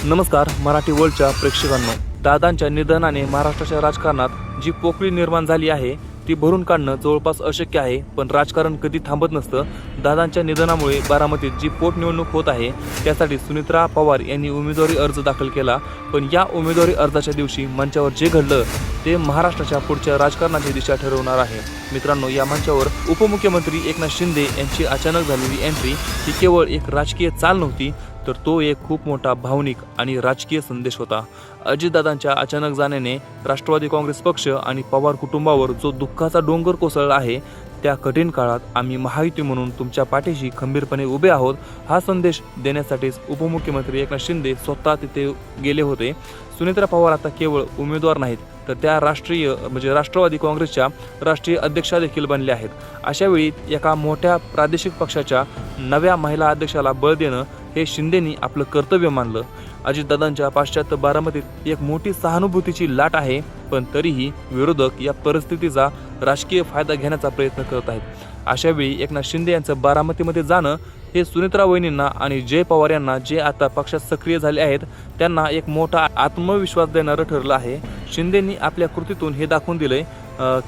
नमस्कार मराठी वर्ल्डच्या प्रेक्षकांनो, दादांच्या निधनाने महाराष्ट्राच्या राजकारणात जी पोकळी निर्माण झाली आहे ती भरून काढणं जवळपास अशक्य आहे. पण राजकारण कधी थांबत नसतं. दादांच्या निधनामुळे बारामतीत जी पोटनिवडणूक होत आहे त्यासाठी सुनीत्रा पवार यांनी उमेदवारी अर्ज दाखल केला. पण या उमेदवारी अर्जाच्या दिवशी मंचावर जे घडलं ते महाराष्ट्राच्या पुढच्या राजकारणाची दिशा ठरवणार आहे. मित्रांनो, या मंचावर उपमुख्यमंत्री एकनाथ शिंदे यांची अचानक झालेली एंट्री ही केवळ एक राजकीय चाल नव्हती, तर तो एक खूप मोठा भावनिक आणि राजकीय संदेश होता. अजितदादांच्या अचानक जाण्याने राष्ट्रवादी काँग्रेस पक्ष आणि पवार कुटुंबावर जो दुःखाचा डोंगर कोसळला आहे, त्या कठीण काळात आम्ही महायुती म्हणून तुमच्या पाठीशी खंबीरपणे उभे आहोत, हा संदेश देण्यासाठीच उपमुख्यमंत्री एकनाथ शिंदे स्वतः तिथे गेले होते. सुनीत्रा पवार आता केवळ उमेदवार नाहीत, तर त्या राष्ट्रवादी काँग्रेसच्या राष्ट्रीय अध्यक्षा देखील बनल्या आहेत. अशावेळी एका मोठ्या प्रादेशिक पक्षाच्या नव्या महिला अध्यक्षाला बळ देणं हे शिंदेंनी आपलं कर्तव्य मानलं. अजितदादांच्या पाश्चात्य बारामतीत एक मोठी सहानुभूतीची लाट आहे, पण तरीही विरोधक या परिस्थितीचा राजकीय फायदा घेण्याचा प्रयत्न करत आहेत. अशावेळी एकनाथ शिंदे यांचं बारामतीमध्ये जाणं हे सुनीत्रा वहिनींना आणि जय पवार यांना, जे आता पक्षात सक्रिय झाले आहेत, त्यांना एक मोठा आत्मविश्वास देणारं ठरलं आहे. शिंदेंनी आपल्या कृतीतून हे दाखवून दिलंय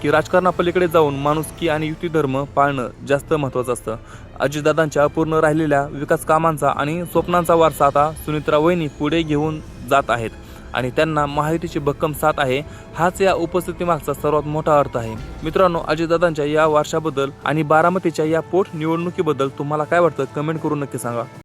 की राजकारणापलीकडे जाऊन माणुसकी आणि युतीधर्म पाळणं जास्त महत्त्वाचं असतं. अजितदादांच्या अपूर्ण राहिलेल्या विकास कामांचा आणि स्वप्नांचा वारसा आता सुनीत्रा वहिनी पुढे घेऊन जात आहेत आणि त्यांना महायुतीची भक्कम साथ आहे, हाच या उपस्थितीमागचा सर्वात मोठा अर्थ आहे. मित्रांनो, अजितदादांच्या या वारशाबद्दल आणि बारामतीच्या या पोट निवडणुकीबद्दल तुम्हाला काय वाटतं, कमेंट करून नक्की सांगा.